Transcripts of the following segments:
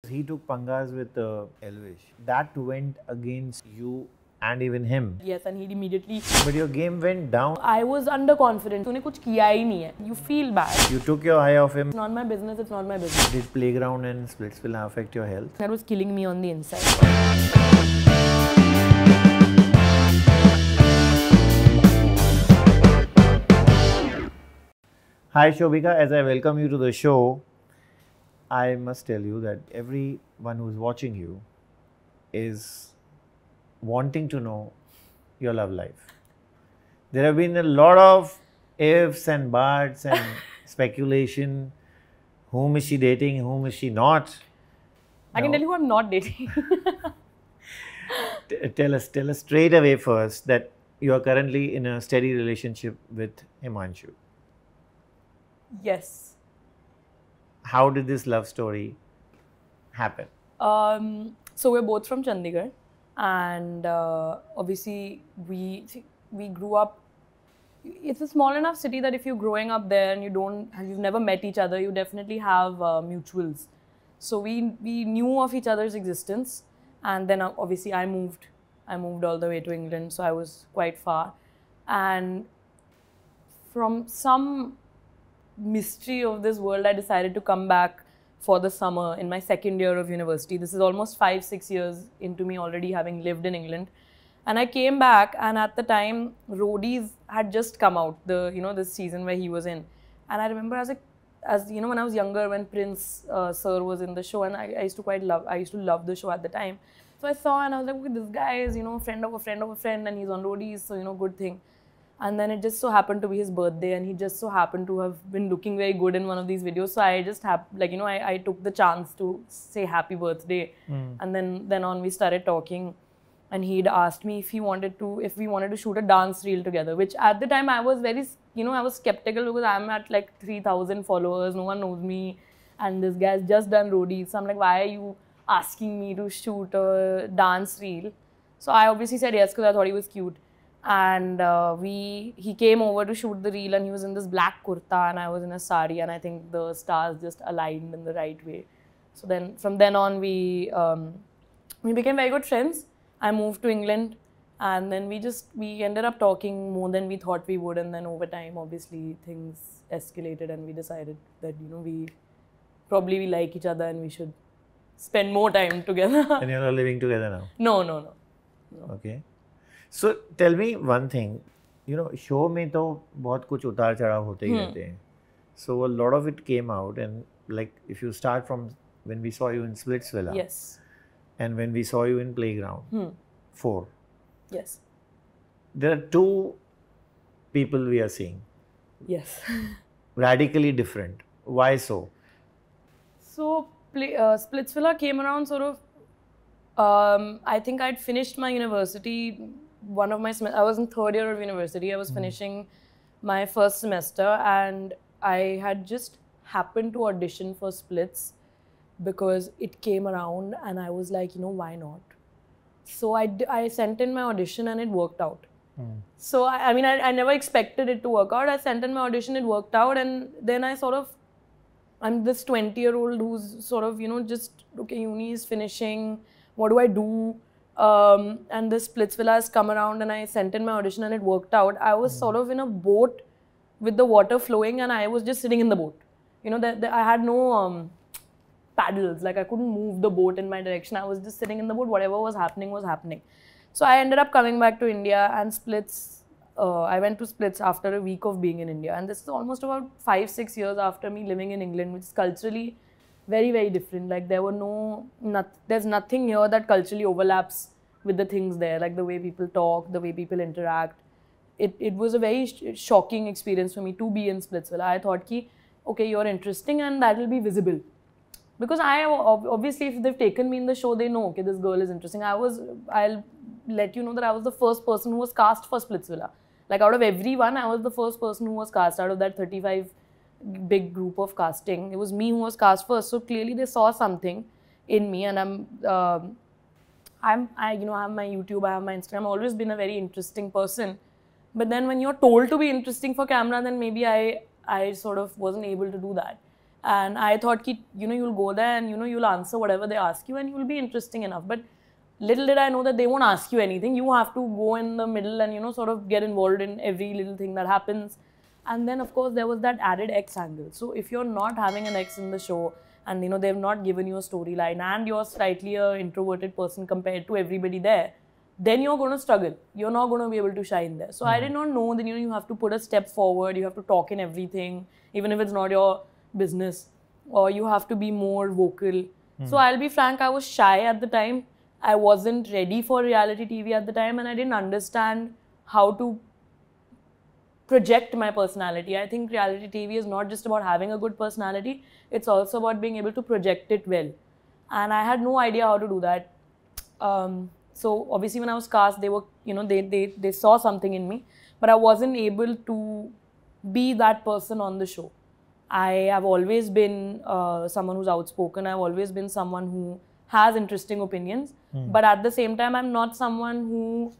He took pangas with Elvish. That went against you and even him. Yes, and he immediately. But your game went down. I was underconfident. तूने कुछ किया ही नहीं है. You feel bad. You took your eye off him. It's not my business. It's not my business. Did playground and Splitsvilla affect your health? That was killing me on the inside. Hi Shobhika, as I welcome you to the show, I must tell you that everyone who's watching you is wanting to know your love life. There have been a lot of ifs and buts and speculation. Whom is she dating? Whom is she not? I can tell you who I'm not dating. Tell us straight away first that you are currently in a steady relationship with Himanshu. Yes. How did this love story happen? So we're both from Chandigarh, and obviously we grew up. It's a small enough city that if you're growing up there and you've never met each other, you definitely have mutuals. So we knew of each other's existence, and then obviously I moved all the way to England, so I was quite far, and from some mystery of this world, I decided to come back for the summer in my second year of university. This is almost 5-6 years into me already having lived in England. And I came back, and at the time, Roadies had just come out, this season where he was in. And I remember when I was younger, when Prince Sir was in the show, and I used to love the show at the time. So I saw and I was like, okay, this guy is, friend of a friend of a friend, and he's on Roadies, so, good thing. And then it just so happened to be his birthday, and he just so happened to have been looking very good in one of these videos. So I just I took the chance to say happy birthday. And then on we started talking, and he'd asked me if we wanted to shoot a dance reel together, which at the time I was very, I was skeptical because I'm at like 3,000 followers, no one knows me, and this guy's just done Roadies. So I'm like, why are you asking me to shoot a dance reel? So I obviously said yes because I thought he was cute. And he came over to shoot the reel, and he was in this black kurta and I was in a sari, and I think the stars just aligned in the right way. So then from then on we became very good friends. I moved to England, and then we ended up talking more than we thought we would, and then over time obviously things escalated, and we decided that we like each other and we should spend more time together. And you're not living together now? No. Okay. So tell me one thing, show में तो बहुत कुछ उतार चढ़ाव होते ही रहते हैं. So a lot of it came out, and like if you start from when we saw you in Splitsvilla. Yes. And when we saw you in Playground. 4. Yes. There are 2 people we are seeing. Yes. Radically different. Why so? So Splitsvilla came around sort of. I think I'd finished my university. I was in 3rd year of university. I was finishing my first semester, and I had just happened to audition for Splits because it came around, and I was like, why not? So I sent in my audition, and it worked out. So I never expected it to work out. I sent in my audition, it worked out, and then I'm this 20-year-old who's sort of, just, okay, uni is finishing, what do I do? And this Splitsvilla has come around, and I sent in my audition, and it worked out. I was sort of in a boat with the water flowing, and I was just sitting in the boat. I had no paddles, like I couldn't move the boat in my direction. I was just sitting in the boat. Whatever was happening was happening. So I ended up coming back to India, and Splits. I went to Splits after a week of being in India, and this is almost about 5-6 years after me living in England, which is culturally very, very different. Like there's nothing here that culturally overlaps with the things there, like the way people talk, the way people interact. It was a very shocking experience for me to be in Splitsvilla. I thought okay, you're interesting, and that will be visible. Because obviously, if they've taken me in the show, they know, okay, this girl is interesting. I'll let you know that I was the first person who was cast for Splitsvilla. Like out of everyone, I was the first person who was cast out of that 35 big group of casting. It was me who was cast first. So clearly they saw something in me, and I have my YouTube, I have my Instagram. I've always been a very interesting person. But then when you're told to be interesting for camera, then maybe I sort of wasn't able to do that. And I thought ki, you'll go there and you'll answer whatever they ask you and you'll be interesting enough. But little did I know that they won't ask you anything. You have to go in the middle and sort of get involved in every little thing that happens. And then of course there was that added X angle. So if you're not having an X in the show and they've not given you a storyline and you're slightly an introverted person compared to everybody there, then you're going to struggle. You're not going to be able to shine there. So I did not know that you have to put a step forward. You have to talk in everything, even if it's not your business, or you have to be more vocal. So I'll be frank, I was shy at the time. I wasn't ready for reality TV at the time, and I didn't understand how to project my personality. I think reality TV is not just about having a good personality, it's also about being able to project it well. And I had no idea how to do that. So obviously when I was cast, they were, they saw something in me, but I wasn't able to be that person on the show. I have always been someone who's outspoken. I've always been someone who has interesting opinions, but at the same time, I'm not someone who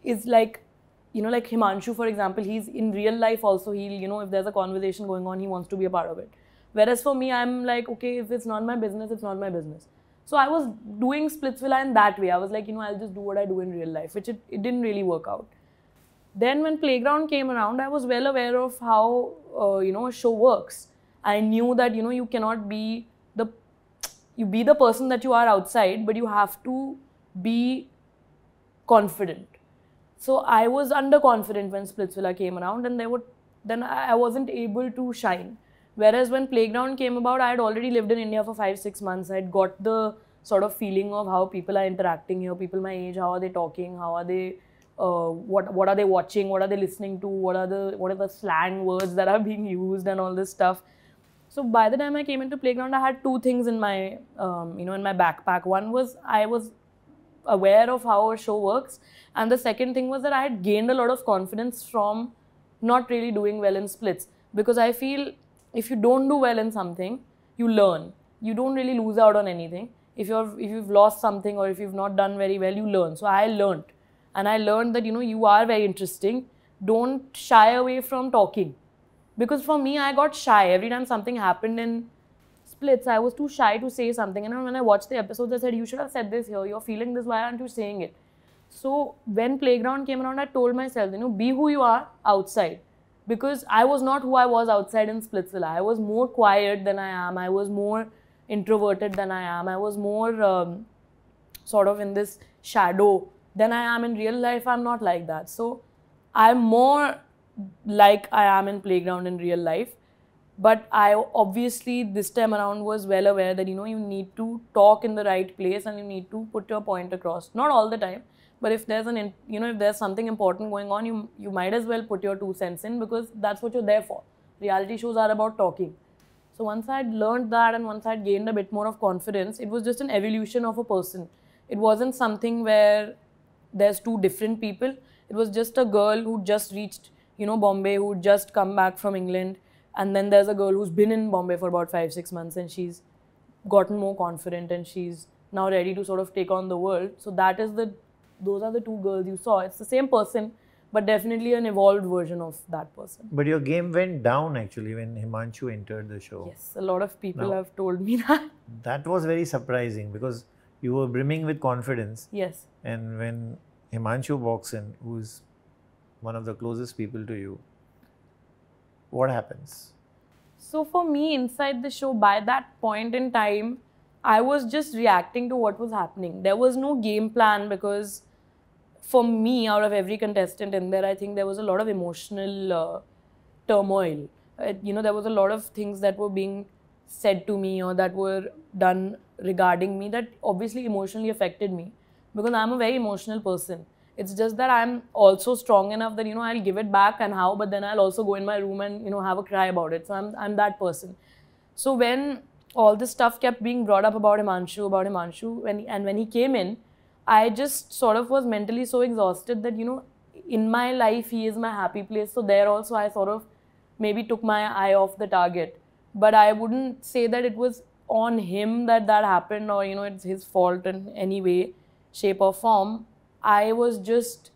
is like, like Himanshu, for example, he's in real life also, he'll, if there's a conversation going on, he wants to be a part of it. Whereas for me, I'm like, okay, if it's not my business, it's not my business. So I was doing Splitsvilla in that way. I was like, I'll just do what I do in real life, which it didn't really work out. Then when Playground came around, I was well aware of how, a show works. I knew that, you cannot be the person that you are outside, but you have to be confident. So I was underconfident when Splitsvilla came around, and then I wasn't able to shine. Whereas when Playground came about, I had already lived in India for 5-6 months. I had got the sort of feeling of how people are interacting here, people my age, how are they talking, how are they, what are they watching, what are they listening to, what are the slang words that are being used and all this stuff. So by the time I came into Playground, I had two things in my, in my backpack. One was I was aware of how a show works, and the second thing was that I had gained a lot of confidence from not really doing well in splits, because I feel if you don't do well in something, you learn. You don't really lose out on anything. If you've lost something or if you've not done very well, you learn. So I learned, and I learned that you are very interesting. Don't shy away from talking, because for me, I got shy every time something happened in splits. I was too shy to say something, and when I watched the episodes, I said, you should have said this here. You're feeling this. Why aren't you saying it? So when Playground came around, I told myself, be who you are outside. Because I was not who I was outside in Splitsvilla. I was more quiet than I am. I was more introverted than I am. I was more sort of in this shadow than I am in real life. I'm not like that. So I'm more like I am in Playground in real life. But I obviously this time around was well aware that you need to talk in the right place and you need to put your point across. Not all the time. But if there's if there's something important going on, you might as well put your 2 cents in, because that's what you're there for. Reality shows are about talking. So once I'd learned that and once I'd gained a bit more of confidence, it was just an evolution of a person. It wasn't something where there's two different people. It was just a girl who just reached, Bombay, who just come back from England. And then there's a girl who's been in Bombay for about 5-6 months and she's gotten more confident and she's now ready to sort of take on the world. So those are the two girls you saw. It's the same person, but definitely an evolved version of that person. But your game went down actually when Himanshu entered the show. Yes, a lot of people have told me that. That was very surprising because you were brimming with confidence. Yes. And when Himanshu walks in, who's one of the closest people to you, what happens? So for me, inside the show, by that point in time, I was just reacting to what was happening. There was no game plan, because for me, out of every contestant in there, I think there was a lot of emotional turmoil. There was a lot of things that were being said to me or that were done regarding me that obviously emotionally affected me, because I'm a very emotional person. It's just that I'm also strong enough that, I'll give it back and how, but then I'll also go in my room and, have a cry about it. So I'm that person. So when all this stuff kept being brought up about Himanshu, when he came in, I just sort of was mentally so exhausted that, in my life, he is my happy place. So there also I sort of maybe took my eye off the target. But I wouldn't say that it was on him that happened or, it's his fault in any way, shape or form. I was just,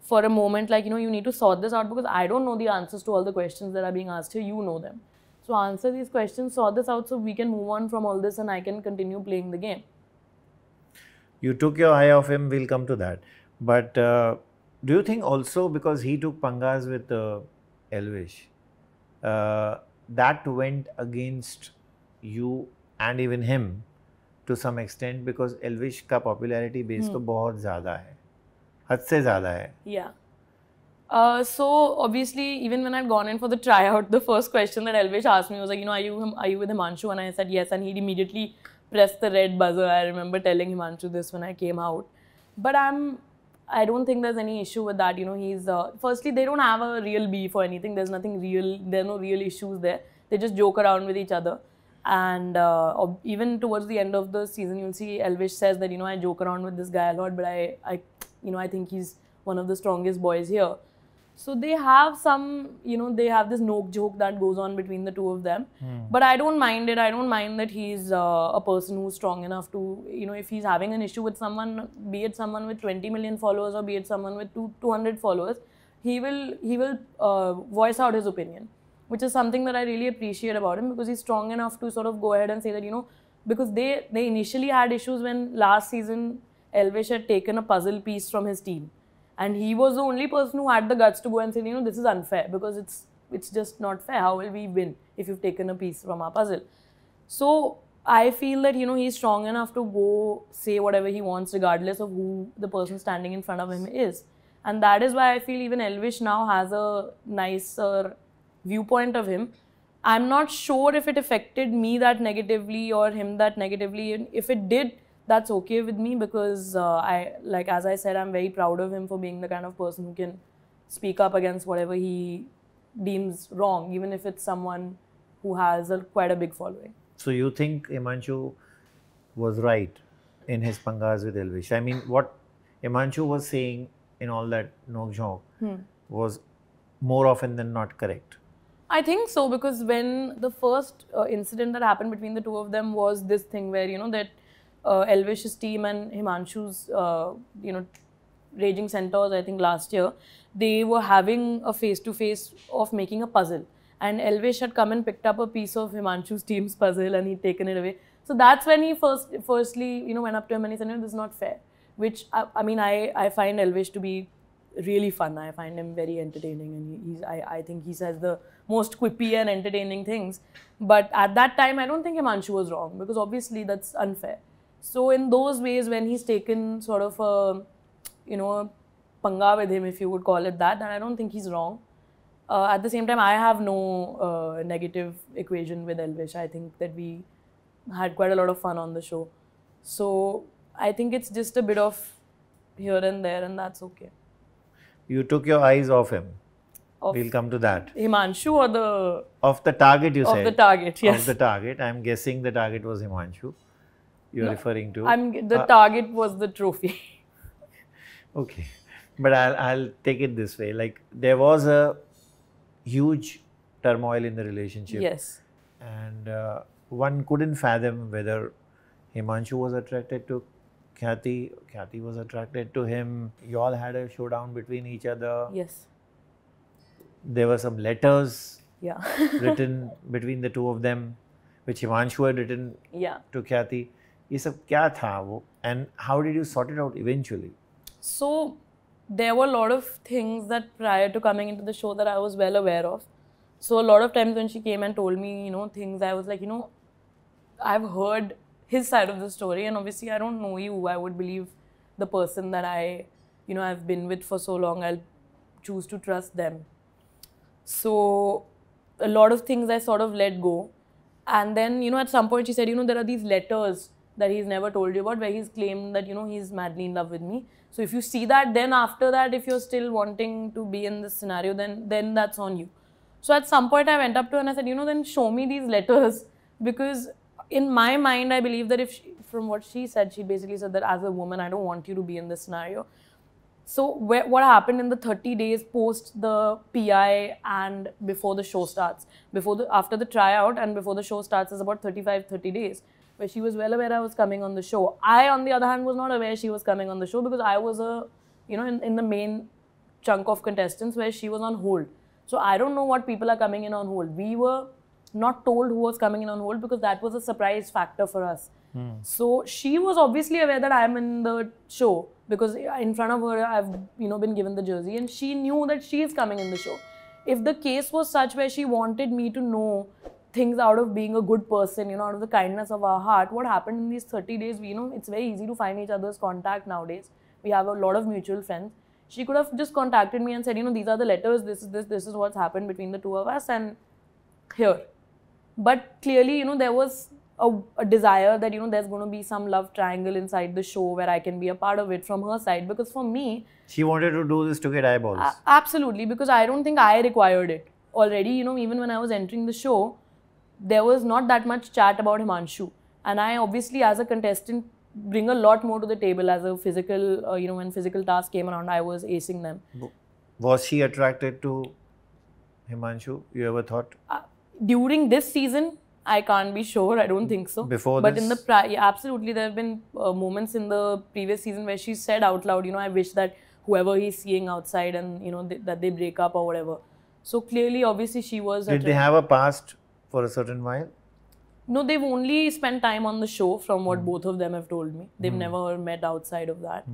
for a moment, like, you need to sort this out because I don't know the answers to all the questions that are being asked here. You know them. So answer these questions, sort this out so we can move on from all this and I can continue playing the game. You took your eye off him, we'll come to that. But do you think also because he took pangas with Elvish, that went against you and even him to some extent because Elvish का popularity base तो बहुत ज़्यादा है, हद से ज़्यादा है. Yeah. So obviously, even when I'd gone in for the tryout, the first question that Elvish asked me was like, are you with Himanshu? And I said yes, and he immediately pressed the red buzzer. I remember telling Himanshu this when I came out. But I don't think there's any issue with that. He's firstly, they don't have a real beef or anything. There's nothing real. There are no real issues there. They just joke around with each other. And even towards the end of the season, you'll see Elvish says that I joke around with this guy a lot, but I think he's one of the strongest boys here. So they have they have this noke joke that goes on between the two of them. But I don't mind it. I don't mind that he's a person who's strong enough to, if he's having an issue with someone, be it someone with 20 million followers or be it someone with 200 followers, he will voice out his opinion, which is something that I really appreciate about him because he's strong enough to sort of go ahead and say that, because they initially had issues when last season Elvish had taken a puzzle piece from his team. And he was the only person who had the guts to go and say, this is unfair because it's just not fair. How will we win if you've taken a piece from our puzzle? So I feel that, he's strong enough to go say whatever he wants regardless of who the person standing in front of him is. And that is why I feel even Elvish now has a nicer viewpoint of him. I'm not sure if it affected me that negatively or him that negatively. And if it did, that's okay with me because as I said, I'm very proud of him for being the kind of person who can speak up against whatever he deems wrong, even if it's someone who has quite a big following. So you think Himanshu was right in his pangas with Elvish? I mean, what Himanshu was saying in all that nook-joke was more often than not correct. I think so because when the first incident that happened between the two of them was this thing where, that Elvish's team and Himanshu's, Raging Centaurs, I think last year, they were having a face-to-face of making a puzzle. And Elvish had come and picked up a piece of Himanshu's team's puzzle and he'd taken it away. So that's when he firstly, went up to him and he said, this is not fair. Which, I find Elvish to be really fun. I find him very entertaining and I think he says the most quippy and entertaining things. But at that time, I don't think Himanshu was wrong because obviously that's unfair. So in those ways, when he's taken sort of a panga with him, if you would call it that, then I don't think he's wrong. At the same time, I have no negative equation with Elvish. I think that we had quite a lot of fun on the show. So I think it's just a bit of here and there and that's okay. You took your eyes off him. We'll come to that. Himanshu or the... Of the target you said. Of the target, yes. Of the target. I'm guessing the target was Himanshu. You're referring to... The target was the trophy. Okay. But I'll take it this way. Like, there was a huge turmoil in the relationship. Yes. And one couldn't fathom whether Himanshu was attracted to Khyati was attracted to him. You all had a showdown between each other. Yes. There were some letters written between the two of them, which Himanshu had written to Khyati. ये सब क्या था वो? And how did you sort it out eventually? So there were a lot of things that prior to coming into the show that I was well aware of. So a lot of times when she came and told me, things, I was like, I've heard his side of the story and obviously I don't know you. I would believe the person that I've been with for so long. I'll choose to trust them. So a lot of things I sort of let go. And then, at some point she said, there are these letters that he's never told you about where he's claimed that, he's madly in love with me. So if you see that, then after that, if you're still wanting to be in this scenario, then that's on you. So at some point I went up to her and I said, then show me these letters because in my mind, I believe that from what she said, she basically said that as a woman, I don't want you to be in this scenario. So what happened in the 30 days post the PI and before the show starts, after the tryout and before the show starts is about 30 days, where she was well aware I was coming on the show. I, on the other hand, was not aware she was coming on the show because I was in the main chunk of contestants where she was on hold. So I don't know what people are coming in on hold. We were not told who was coming in on hold because that was a surprise factor for us. So she was obviously aware that I am in the show because in front of her I've been given the jersey, and she knew that she is coming in the show. If the case was such where she wanted me to know things out of being a good person, out of the kindness of our heart, what happened in these 30 days, it's very easy to find each other's contact nowadays. We have a lot of mutual friends. She could have just contacted me and said, these are the letters, this is what's happened between the two of us, and here. But clearly, there was a desire that, there's going to be some love triangle inside the show where I can be a part of it from her side. Because for me... She wanted to do this to get eyeballs. Absolutely, because I don't think I required it. Already, even when I was entering the show, there was not that much chat about Himanshu. And I obviously, as a contestant, bring a lot more to the table as a physical, when physical tasks came around, I was acing them. Was she attracted to Himanshu? You ever thought? During this season, I can't be sure. I don't think so. Before but this? in the absolutely, there have been moments in the previous season where she said out loud, I wish that whoever he's seeing outside and, that they break up or whatever. So clearly, obviously, she was... Did they have a past for a certain while? No, they've only spent time on the show from what both of them have told me. They've never met outside of that.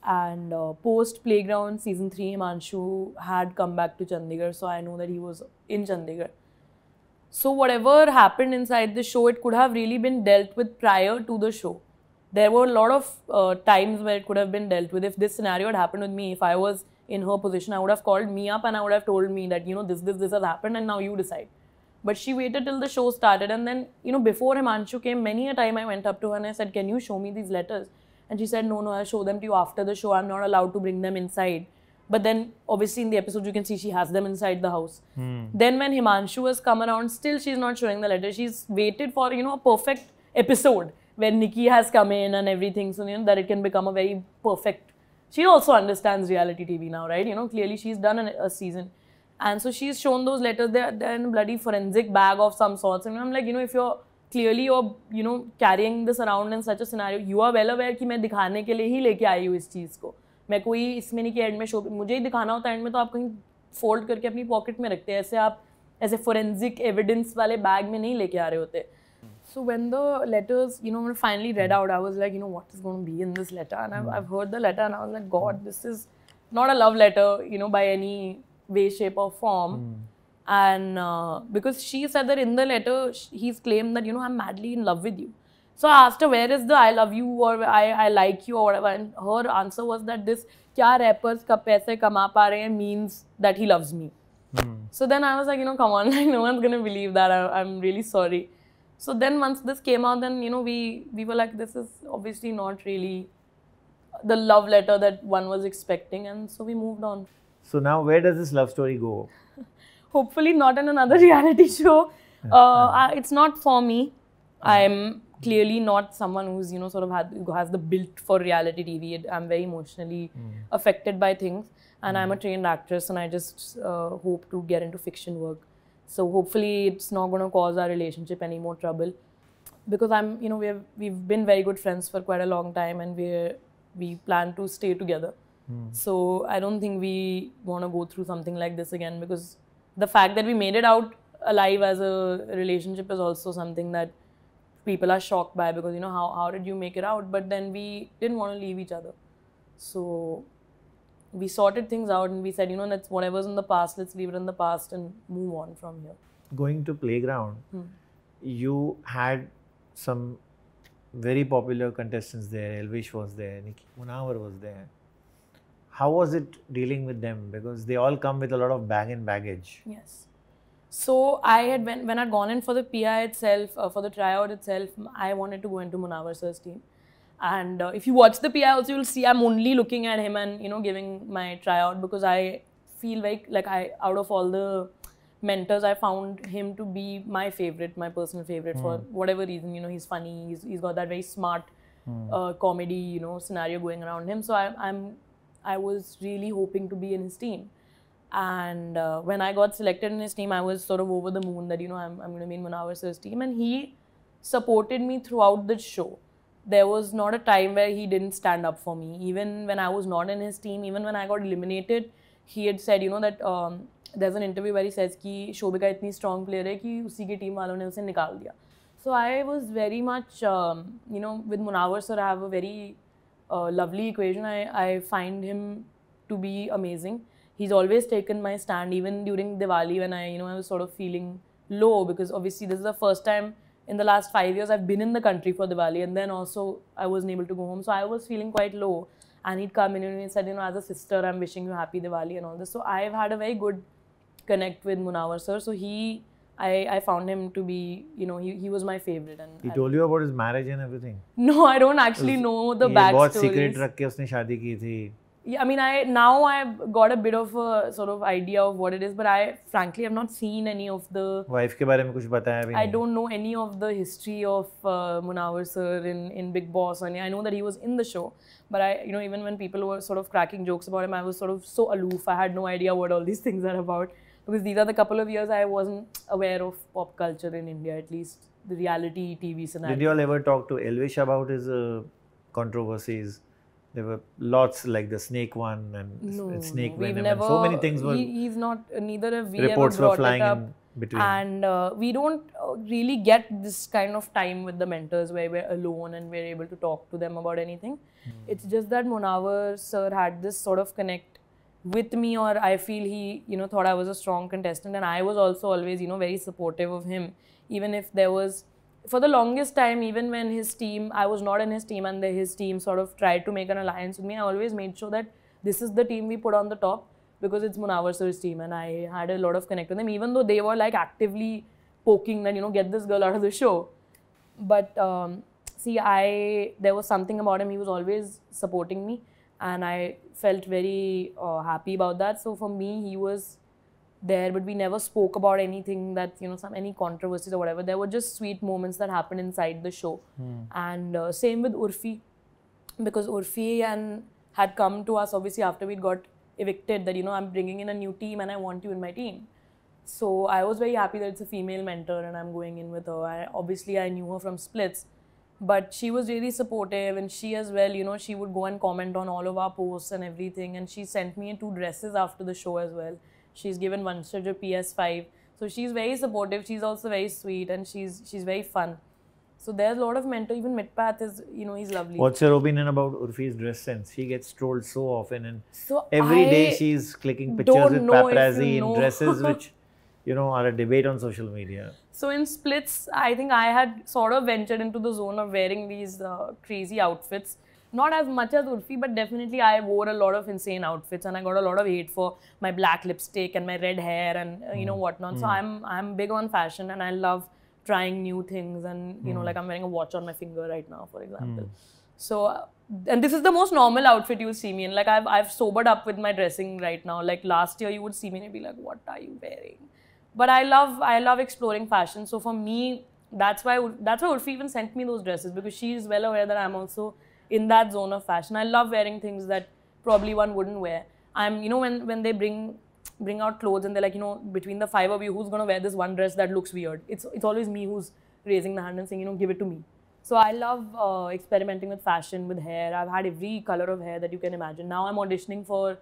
And post Playground season 3, Himanshu had come back to Chandigarh, so I know that he was in Chandigarh. So whatever happened inside the show, it could have really been dealt with prior to the show. There were a lot of times where it could have been dealt with. If this scenario had happened with me, if I was in her position, I would have called me up and I would have told me that, this has happened and now you decide. But she waited till the show started, and then, before Himanshu came, many a time I went up to her and I said, can you show me these letters? And she said, no, I'll show them to you after the show. I'm not allowed to bring them inside. But then, obviously, in the episode, you can see she has them inside the house. Then when Himanshu has come around, still she's not showing the letters. She's waited for, a perfect episode where Nikki has come in and everything, so, that it can become a very perfect... She also understands reality TV now, right? Clearly she's done a season. And so she's shown those letters. They're in a bloody forensic bag of some sorts. And I'm like, if you're clearly carrying this around in such a scenario, you are well aware कि मैं दिखाने के लिए ही लेके आई हूँ इस चीज़ को. मैं कोई इसमें नहीं कि एंड में शो मुझे ही दिखाना होता है एंड में तो आप कहीं फोल्ड करके अपनी पॉकेट में रखते हैं. ऐसे आप ऐसे फोरेंसिक एविडेंस वाले बैग में नहीं लेके आ रहे होते. So when the letters, finally read out, I was like, what is going to be in this letter? And I've heard the letter and I was like, God, this is not a love letter, by any way, shape or form. And because she said that in the letter, he's claimed that, I'm madly in love with you. So I asked her, where is the I love you or I like you or whatever? And her answer was that this, kya rappers ka paise kama pa rahe hain means that he loves me. So then I was like, come on, like, no one's going to believe that. I'm really sorry. So then once this came out, then, we were like, this is obviously not really the love letter that one was expecting. And so we moved on. So now where does this love story go? Hopefully not in another reality show. It's not for me. I'm clearly not someone who's, sort of has the built for reality TV. I'm very emotionally affected by things. And I'm a trained actress and I just hope to get into fiction work. So hopefully it's not going to cause our relationship any more trouble. Because we've been very good friends for quite a long time and we plan to stay together. So I don't think we want to go through something like this again, because the fact that we made it out alive as a relationship is also something that people are shocked by, because how did you make it out? But then we didn't want to leave each other. So we sorted things out and we said, let's whatever's in the past, let's leave it in the past and move on from here. Going to Playground, you had some very popular contestants there. Elvish was there, Nikki Munawar was there. How was it dealing with them? Because they all come with a lot of bag and baggage. Yes. So I had when I'd gone in for the PI itself, for the tryout itself, I wanted to go into Munawar sir's team. And if you watch the PI also, you'll see I'm only looking at him and, giving my tryout, because I feel like out of all the mentors, I found him to be my favorite, my personal favorite for whatever reason. He's funny, he's got that very smart comedy, scenario going around him. So I was really hoping to be in his team. And when I got selected in his team, I was sort of over the moon that, I'm going to be in Munawar sir's team. And he supported me throughout the show. There was not a time where he didn't stand up for me. Even when I was not in his team, even when I got eliminated, he had said, that there's an interview where he says कि शोभिका इतनी strong player है कि उसी की team वालों ने उसे निकाल दिया. So I was very much, with Munawar sir, I have a very lovely equation. I find him to be amazing. He's always taken my stand, even during Diwali when I was sort of feeling low, because obviously this is the first time in the last 5 years I've been in the country for Diwali, and then also I wasn't able to go home. So I was feeling quite low, and he'd come in and he said, as a sister, I'm wishing you happy Diwali and all this. So I've had a very good connect with Munawar sir. So I found him to be, he was my favorite. And he told you about his marriage and everything? No, I don't actually know the backstory. बहुत secret रख के उसने शादी की थी. Yeah, I mean, I've got a bit of a sort of idea of what it is, but I frankly have not seen any of the. Wife के बारे में कुछ बताया भी नहीं. I don't know any of the history of Munawar sir in Big Boss. And I know that he was in the show, but even when people were sort of cracking jokes about him, I was sort of so aloof. I had no idea what all these things are about, because these are the couple of years I wasn't aware of pop culture in India, at least the reality TV scenario. Did you all ever talk to Elvish about his controversies? There were lots, like the snake one and snake venom, and so many things were. He's not. Neither have we reports ever brought were flying it up. in between. And we don't really get this kind of time with the mentors where we're alone and we're able to talk to them about anything. It's just that Munawar sir had this sort of connect with me, or I feel he, thought I was a strong contestant, and I was also always, very supportive of him. Even if there was, for the longest time, even when his team, I was not in his team, and his team sort of tried to make an alliance with me, I always made sure that this is the team we put on the top, because it's Munawar sir's team, and I had a lot of connect with them, even though they were like actively poking that, get this girl out of the show. But there was something about him, he was always supporting me, and I felt very happy about that. So for me, he was there, but we never spoke about anything that, any controversies or whatever. There were just sweet moments that happened inside the show. And same with Urfi, because Urfi had come to us obviously after we got evicted that, I'm bringing in a new team and I want you in my team. So I was very happy that it's a female mentor and I'm going in with her. I knew her from Splits, but she was really supportive, and she as well, she would go and comment on all of our posts and everything, and she sent me 2 dresses after the show as well. She's given Vanshaj a PS5. So she's very supportive. She's also very sweet, and she's very fun. So there's a lot of mentor. Even Mitpath is, he's lovely. What's your opinion about Urfi's dress sense? She gets trolled so often, and every day she's clicking pictures with paparazzi in dresses which, are a debate on social media. So in Splits, I think I had sort of ventured into the zone of wearing these crazy outfits. Not as much as Urfi, but definitely I wore a lot of insane outfits, and I got a lot of hate for my black lipstick and my red hair and whatnot. So I'm big on fashion, and I love trying new things, and like I'm wearing a watch on my finger right now, for example. So and this is the most normal outfit you'll see me in. Like I've sobered up with my dressing right now. Like last year you would see me and you'd be like, what are you wearing? But I love exploring fashion. So for me, that's why Urfi even sent me those dresses, because she's well aware that I'm also in that zone of fashion. I love wearing things that probably one wouldn't wear. I'm, when they bring out clothes and they're like, between the 5 of you, who's gonna wear this one dress that looks weird? It's always me who's raising the hand and saying, give it to me. So I love experimenting with fashion, with hair. I've had every color of hair that you can imagine. Now I'm auditioning for,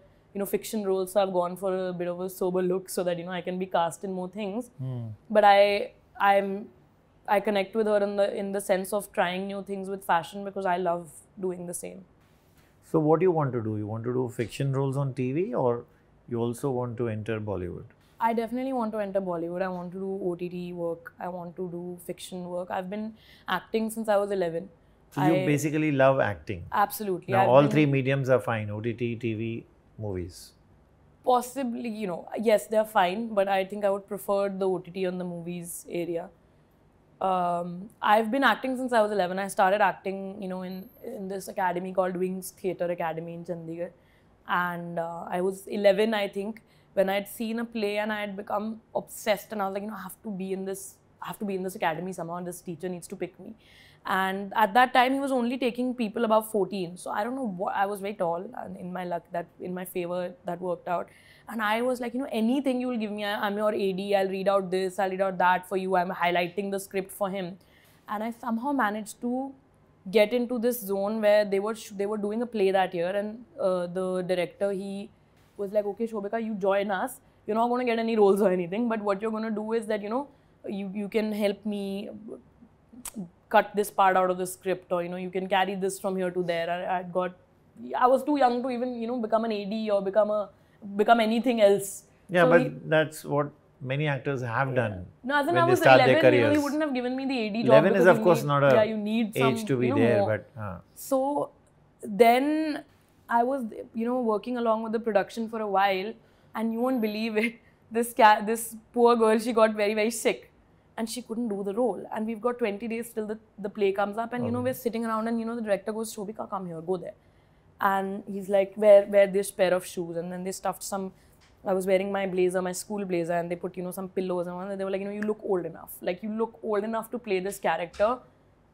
fiction roles, so I've gone for a bit of a sober look so that, I can be cast in more things. But I connect with her in the sense of trying new things with fashion, because I love doing the same. So what do you want to do? You want to do fiction roles on TV, or you also want to enter Bollywood? I definitely want to enter Bollywood. I want to do OTT work. I want to do fiction work. I've been acting since I was 11. So you basically love acting? Absolutely. Now all 3 mediums are fine: OTT, TV, movies. Possibly, yes, they're fine, but I think I would prefer the OTT on the movies area. I've been acting since I was 11. I started acting, in this academy called Wings Theatre Academy in Chandigarh. And I was 11, I think, when I had seen a play and I had become obsessed, and I was like, I have to be in this academy somehow, and this teacher needs to pick me. And at that time, he was only taking people above 14. So I don't know what, I was very tall, and in my luck, in my favor, that worked out. And I was like, anything you will give me, I'm your AD, I'll read out this, I'll read out that for you, I'm highlighting the script for him. And I somehow managed to get into this zone where they were doing a play that year, and the director, he was like, okay, Shobhika, you join us, you're not going to get any roles or anything, but what you're going to do is that, you know, you can help me cut this part out of the script, or, you know, you can carry this from here to there. I was too young to even, you know, become an AD or become anything else. Yeah, So but that's what many actors have done. No, as in when I they was start 11, their you know, careers. he wouldn't have given me the AD job. 11 is because of you course need- not a you need some, age to be you know, there, more. but So then I was, you know, working along with the production for a while, and you won't believe it. This poor girl, she got very, very sick, and she couldn't do the role. And we've got 20 days till the play comes up, and you know, we're sitting around, and you know, the director goes, Shobika, come here, go there. And he's like, wear this pair of shoes. And then they stuffed some, I was wearing my blazer, my school blazer, and they put, you know, some pillows and they were like, you know, you look old enough. Like, you look old enough to play this character,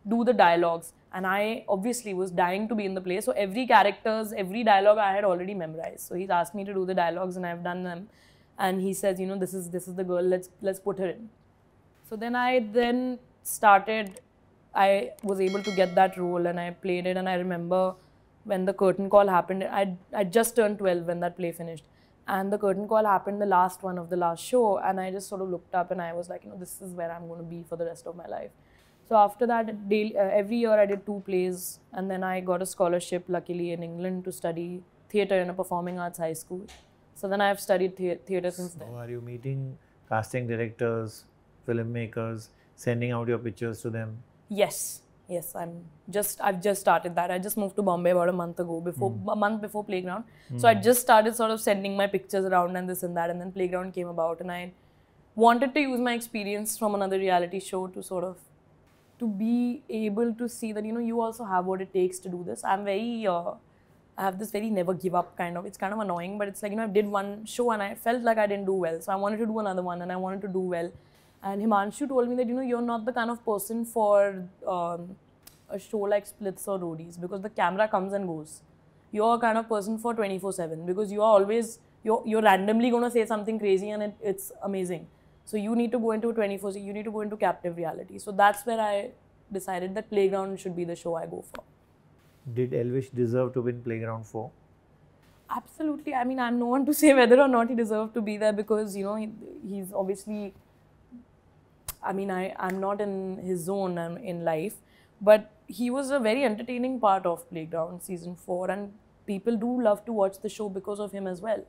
do the dialogues. And I obviously was dying to be in the play. So every dialogue I had already memorized. So he's asked me to do the dialogues, and I've done them. And he says, you know, this is the girl, let's put her in. So then I started, I was able to get that role, and I played it. And I remember when the curtain call happened, I just turned 12 when that play finished. And the curtain call happened, the last one of the last show. And I just sort of looked up, and I was like, you know, this is where I'm going to be for the rest of my life. So after that, every year I did 2 plays. And then I got a scholarship, luckily, in England to study theatre in a performing arts high school. So then I've studied theatre since then. so are you meeting casting directors, filmmakers, sending out your pictures to them? Yes, I've just started that. I just moved to Bombay about a month ago, a month before Playground. So I just started sort of sending my pictures around and this and that, and then Playground came about, and I wanted to use my experience from another reality show to sort of to be able to see that, you know, you also have what it takes to do this. I have this very never give up kind of, it's kind of annoying, but it's like, you know, I did one show and I felt like I didn't do well. So I wanted to do another one, and I wanted to do well. And Himanshu told me that, you know, you're not the kind of person for a show like Splits or Roadies, because the camera comes and goes. You're a kind of person for 24/7, because you are always, you're randomly going to say something crazy, and it's amazing. So you need to go into 24/7, you need to go into captive reality. So that's where I decided that Playground should be the show I go for. Did Elvish deserve to win Playground 4? Absolutely. I mean, I'm no one to say whether or not he deserved to be there, because, you know, he's obviously, I mean, I'm not in his zone in life, but he was a very entertaining part of Playground season 4, and people do love to watch the show because of him as well.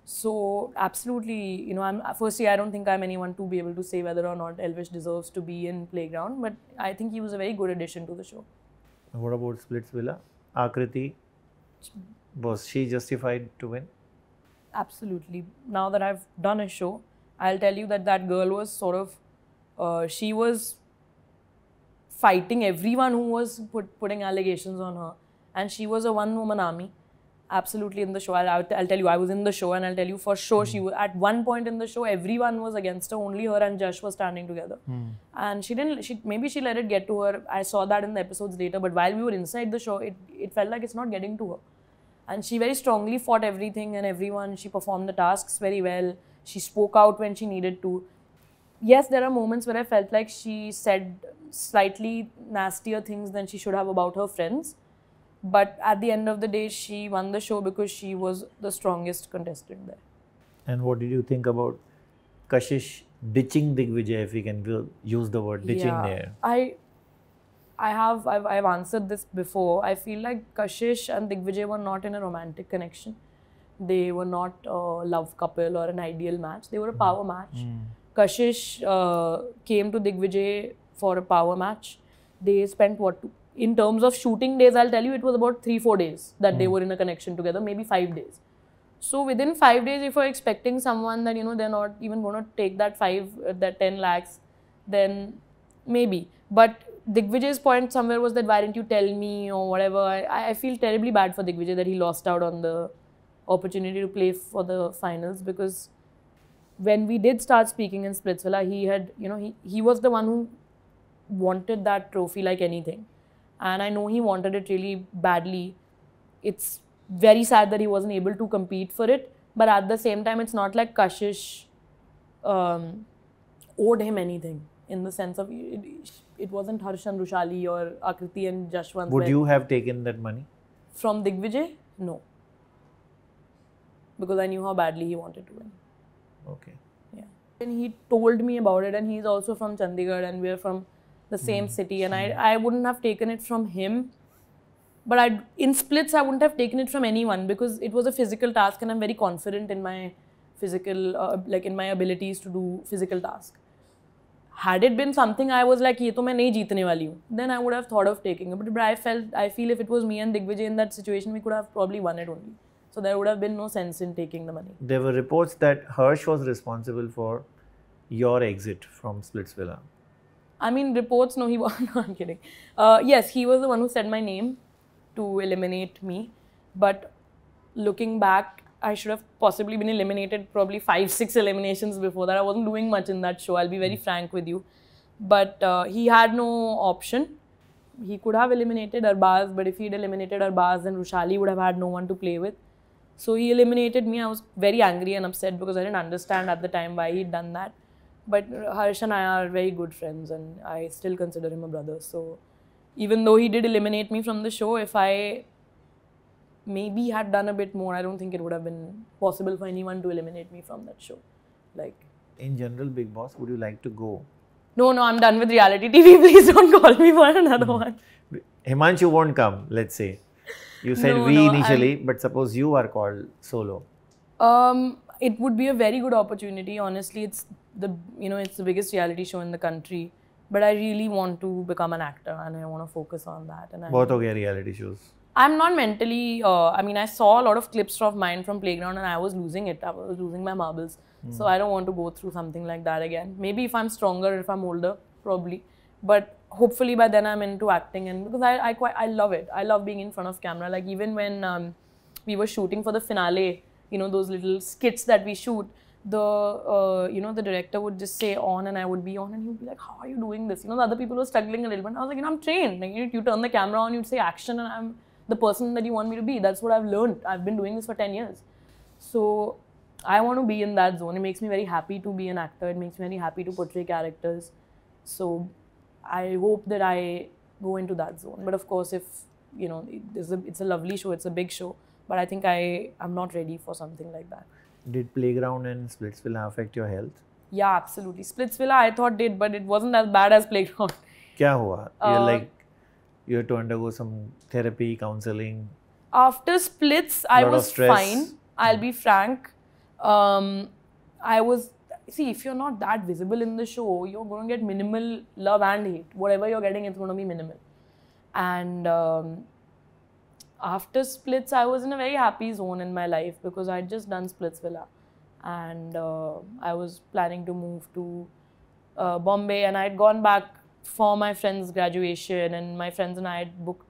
So absolutely, you know, firstly, I don't think I'm anyone to be able to say whether or not Elvish deserves to be in Playground, but I think he was a very good addition to the show. What about Splitsvilla? Akriti, was she justified to win? Absolutely. Now that I've done a show, I'll tell you that girl was sort of, she was fighting everyone who was putting allegations on her. And she was a one-woman army. Absolutely in the show. I'll tell you, I was in the show, and I'll tell you for sure, she was, at one point in the show, everyone was against her. Only her and Jash were standing together. And maybe she let it get to her. I saw that in the episodes later, but while we were inside the show, it felt like it's not getting to her. And she very strongly fought everything and everyone. She performed the tasks very well. She spoke out when she needed to. Yes, there are moments where I felt like she said slightly nastier things than she should have about her friends. But at the end of the day, she won the show because she was the strongest contestant there. And what did you think about Kashish ditching Digvijay, if we can use the word ditching there? I've answered this before. I feel like Kashish and Digvijay were not in a romantic connection. They were not a love couple or an ideal match. They were a power match. Kashish came to Digvijay for a power match. They spent in terms of shooting days, I'll tell you, it was about 3-4 days that they were in a connection together, maybe 5 days. So within 5 days, if you're expecting someone that, you know, they're not even going to take that 10 lakhs, then maybe. But Digvijay's point somewhere was that, why didn't you tell me or whatever. I feel terribly bad for Digvijay that he lost out on the opportunity to play for the finals, because when we did start speaking in Splitsvilla, he had, you know, he was the one who wanted that trophy like anything. And I know he wanted it really badly. It's very sad that he wasn't able to compete for it. But at the same time, it's not like Kashish owed him anything, in the sense of it wasn't Harsh and Rushali or Akriti and Jashwant. Would you have taken that money? From Digvijay? No. Because I knew how badly he wanted to win. Okay. Yeah. And he told me about it, and he's also from Chandigarh, and we're from the same city. And I wouldn't have taken it from him, but in splits I wouldn't have taken it from anyone because it was a physical task, and I'm very confident in my physical, like in my abilities to do physical task. Had it been something I was like, ये तो मैं नहीं जीतने वाली हूँ, then I would have thought of taking it. But I feel if it was me and Digvijay in that situation, we could have probably won it only. So there would have been no sense in taking the money. There were reports that Harsh was responsible for your exit from Splitsvilla. I mean, reports, no, he was. No, I'm kidding. Yes, he was the one who said my name to eliminate me. But looking back, I should have possibly been eliminated probably 5-6 eliminations before that. I wasn't doing much in that show, I'll be very frank with you. But he had no option. He could have eliminated Arbaz, but if he'd eliminated Arbaz, then Rushali would have had no one to play with. So he eliminated me. I was very angry and upset because I didn't understand at the time why he'd done that. But Harsh and I are very good friends, and I still consider him a brother. So even though he did eliminate me from the show, if I maybe had done a bit more, I don't think it would have been possible for anyone to eliminate me from that show. Like, in general, Bigg Boss, would you like to go? No, I'm done with reality TV. Please don't call me for another one. Himanshu won't come, let's say. You said initially, but suppose you are called solo. It would be a very good opportunity. Honestly, it's the biggest reality show in the country. But I really want to become an actor, and I want to focus on that. And Both of your reality shows. I'm not mentally. I saw a lot of clips of mine from Playground, and I was losing it. I was losing my marbles. So I don't want to go through something like that again. Maybe if I'm stronger, if I'm older, probably. But hopefully by then I'm into acting, and because I love it. I love being in front of camera. Like even when we were shooting for the finale, those little skits that we shoot, the director would just say on, and I would be on, and he would be like, how are you doing this? The other people were struggling a little bit. I was like, I'm trained. Like, you turn the camera on, you'd say action, and I'm the person that you want me to be. That's what I've learned. I've been doing this for 10 years. So I want to be in that zone. It makes me very happy to be an actor. It makes me very happy to portray characters. So I hope that I go into that zone. But of course, if, it's a lovely show, it's a big show, but I think I'm not ready for something like that. Did Playground and Splitsvilla affect your health? Yeah, absolutely. Splitsvilla I thought did, but it wasn't as bad as Playground. Kya hua? You had to undergo some therapy, counseling. After Splits, I was fine. I'll be frank. If you're not that visible in the show, you're going to get minimal love and hate. Whatever you're getting, it's going to be minimal. And after Splits, I was in a very happy zone in my life because I'd just done Splitsvilla. And I was planning to move to Bombay, and I'd gone back for my friend's graduation, and my friends and I had booked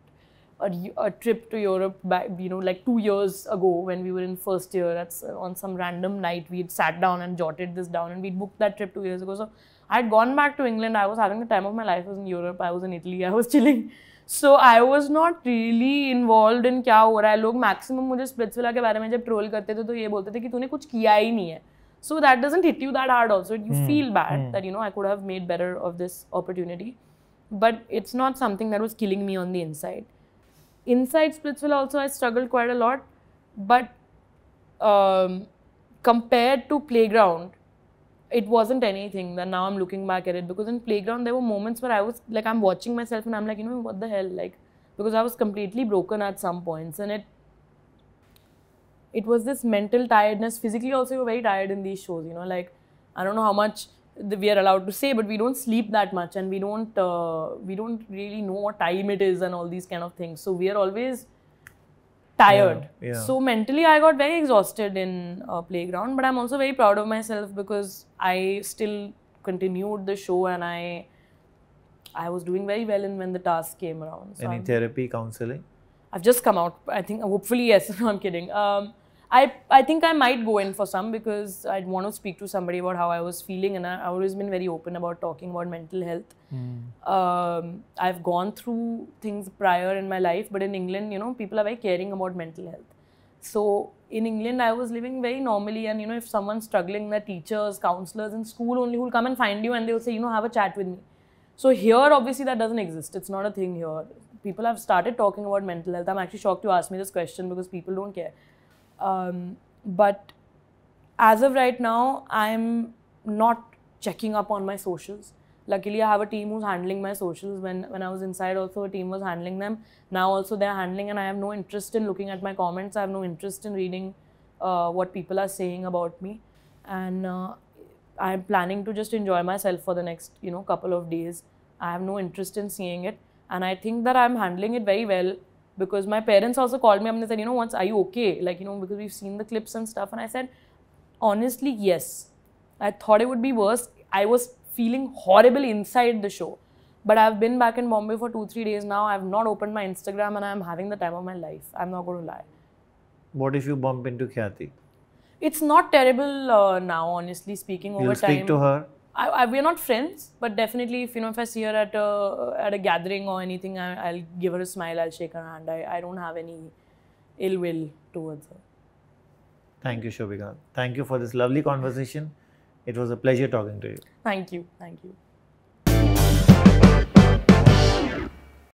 a trip to Europe back, like 2 years ago when we were in first year. That's on some random night we'd sat down and jotted this down, and we'd booked that trip 2 years ago. So I'd gone back to England. I was having the time of my life. I was in Europe. I was in Italy. I was chilling. So I was not really involved in क्या हो रहा है. लोग maximum मुझे Splitsvilla के बारे में जब troll करते थे तो ये बोलते थे कि तूने कुछ किया ही नहीं है. So that doesn't hit you that hard also. You feel bad that, I could have made better of this opportunity. But it's not something that was killing me on the inside. Inside Splitsvilla also I struggled quite a lot. But compared to Playground, it wasn't anything. That now I'm looking back at it. Because in Playground, there were moments where I was like, I'm watching myself and I'm like, what the hell? Like, because I was completely broken at some points. And it was this mental tiredness. Physically also, you're very tired in these shows, like, I don't know how much we are allowed to say, but we don't sleep that much, and we don't really know what time it is and all these kind of things. So we are always tired. Yeah. So mentally, I got very exhausted in Playground, but I'm also very proud of myself because I still continued the show, and I was doing very well when the task came around. So Any therapy, counseling? I've just come out. I think, hopefully, yes. No, I'm kidding. I think I might go in for some because I'd want to speak to somebody about how I was feeling, and I've always been very open about talking about mental health. I've gone through things prior in my life, but in England, people are very caring about mental health. So in England, I was living very normally, and if someone's struggling, the teachers, counselors in school only will come and find you and they'll say, have a chat with me. So here, obviously, that doesn't exist. It's not a thing here. People have started talking about mental health. I'm actually shocked you asked me this question because people don't care. But as of right now, I'm not checking up on my socials. Luckily, I have a team who's handling my socials. When I was inside, also a team was handling them. Now also they're handling, and I have no interest in looking at my comments. I have no interest in reading what people are saying about me, and I'm planning to just enjoy myself for the next couple of days. I have no interest in seeing it, and I think that I'm handling it very well, because my parents also called me up and they said, once, are you okay? Like, because we've seen the clips and stuff, and I said, honestly, yes. I thought it would be worse. I was feeling horrible inside the show. But I've been back in Bombay for 2-3 days now. I've not opened my Instagram and I'm having the time of my life. I'm not going to lie. What if you bump into Khyati? It's not terrible now, honestly speaking. Over You'll time, speak to her? We're not friends, but definitely if I see her at a gathering or anything, I'll give her a smile, I'll shake her hand. I don't have any ill will towards her. Thank you, Shobhika. Thank you for this lovely conversation. It was a pleasure talking to you. Thank you. Thank you.